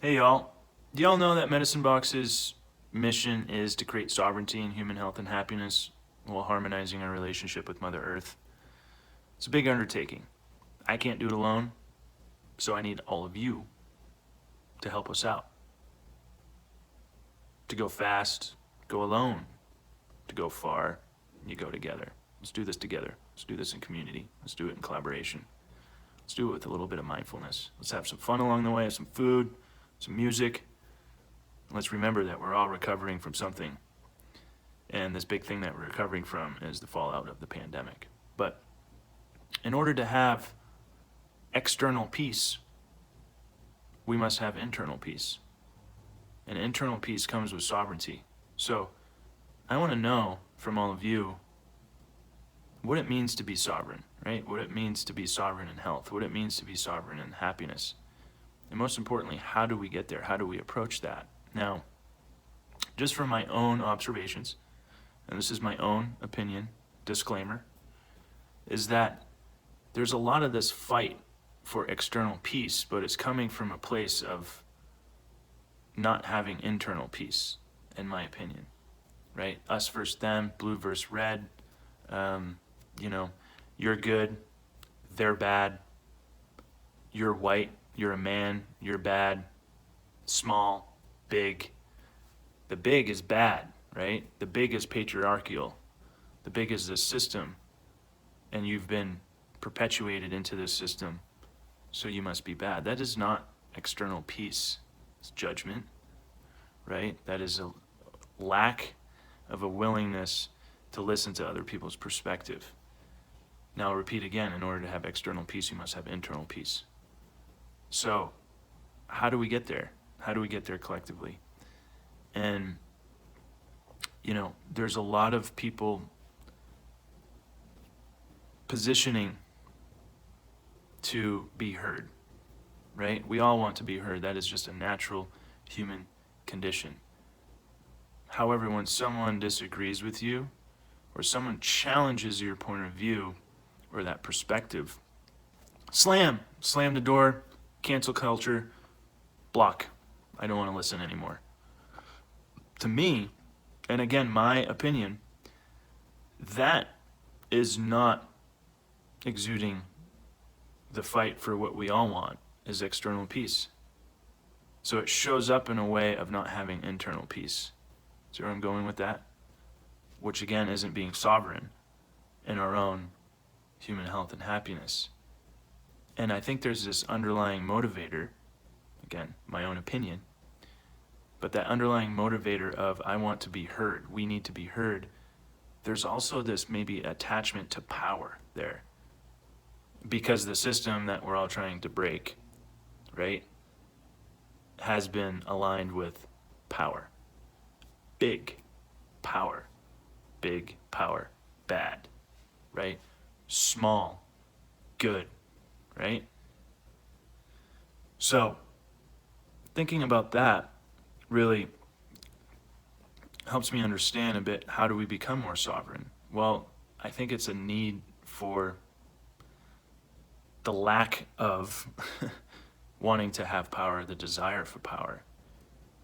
Hey y'all. Do y'all know that Medicine Box's mission is to create sovereignty in human health and happiness while harmonizing our relationship with Mother Earth? It's a big undertaking. I can't do it alone, so I need all of you to help us out. To go fast, go alone. To go far, you go together. Let's do this together. Let's do this in community. Let's do it in collaboration. Let's do it with a little bit of mindfulness. Let's have some fun along the way, some food, some music. Let's remember that we're all recovering from something. And this big thing that we're recovering from is the fallout of the pandemic. But in order to have external peace, we must have internal peace. And internal peace comes with sovereignty. So I want to know from all of you what it means to be sovereign, right? What it means to be sovereign in health, what it means to be sovereign in happiness. And most importantly, how do we get there? How do we approach that? Now, just from my own observations, and this is my own opinion, disclaimer, is that there's a lot of this fight for external peace, but it's coming from a place of not having internal peace, in my opinion, right? Us versus them, blue versus red, you're good, they're bad, you're white, you're a man, you're bad, small, big. The big is bad, right? The big is patriarchal. The big is the system, and you've been perpetuated into this system, so you must be bad. That is not external peace. It's judgment, right? That is a lack of a willingness to listen to other people's perspective. Now I'll repeat again, in order to have external peace, you must have internal peace. So how do we get there? How do we get there collectively? And, there's a lot of people positioning to be heard, right? We all want to be heard. That is just a natural human condition. However, when someone disagrees with you, or someone challenges your point of view or that perspective, slam the door, cancel culture, block. I don't want to listen anymore. To me, and again, my opinion, that is not exuding the fight for what we all want, is external peace. So it shows up in a way of not having internal peace. See where I'm going with that? Which again isn't being sovereign in our own human health and happiness. And I think there's this underlying motivator, again, my own opinion, but that underlying motivator of I want to be heard, we need to be heard, there's also this maybe attachment to power there. Because the system that we're all trying to break, right, has been aligned with power. Big power. Big power. Bad. Right? Small. Good. Right? So, thinking about that really helps me understand a bit, how do we become more sovereign? Well, I think it's a need for the lack of wanting to have power, the desire for power.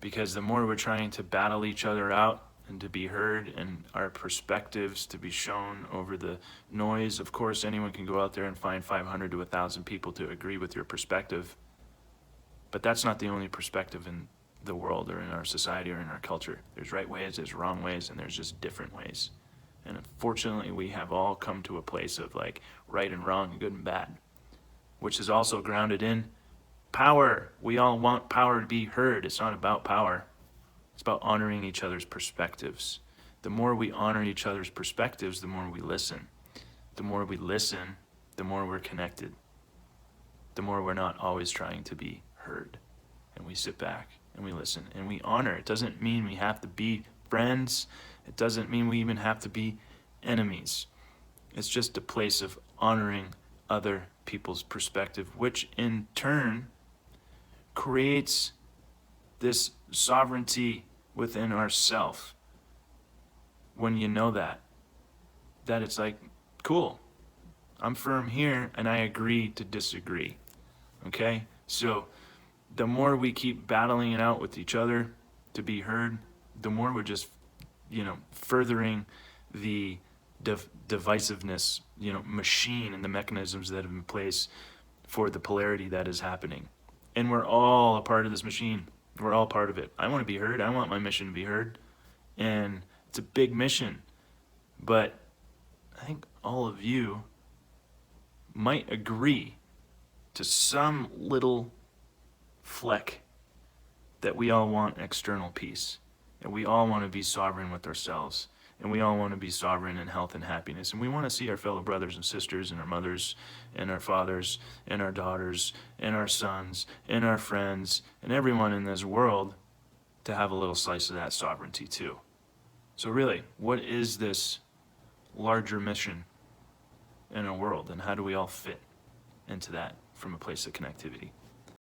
Because the more we're trying to battle each other out and to be heard and our perspectives to be shown over the noise, of course, anyone can go out there and find 500 to 1,000 people to agree with your perspective. But that's not the only perspective in the world or in our society or in our culture. There's right ways, there's wrong ways, and there's just different ways. And unfortunately, we have all come to a place of like right and wrong and good and bad, which is also grounded in power. We all want power to be heard. It's not about power. It's about honoring each other's perspectives. The more we honor each other's perspectives, the more we listen. The more we listen, the more we're connected. The more we're not always trying to be heard. And we sit back and we listen and we honor. It doesn't mean we have to be friends. It doesn't mean we even have to be enemies. It's just a place of honoring other people's perspective, which in turn creates this sovereignty within ourself. When you know that it's like, cool, I'm firm here and I agree to disagree. Okay? So the more we keep battling it out with each other to be heard, the more we're just, furthering the divisiveness, machine and the mechanisms that have been placed for the polarity that is happening. And we're all a part of this machine. We're all part of it. I want to be heard. I want my mission to be heard. And it's a big mission. But I think all of you might agree to some little fleck that we all want external peace. And we all want to be sovereign with ourselves. And we all want to be sovereign in health and happiness. And we want to see our fellow brothers and sisters and our mothers and our fathers and our daughters and our sons and our friends and everyone in this world to have a little slice of that sovereignty too. So really, what is this larger mission in our world, and how do we all fit into that from a place of connectivity?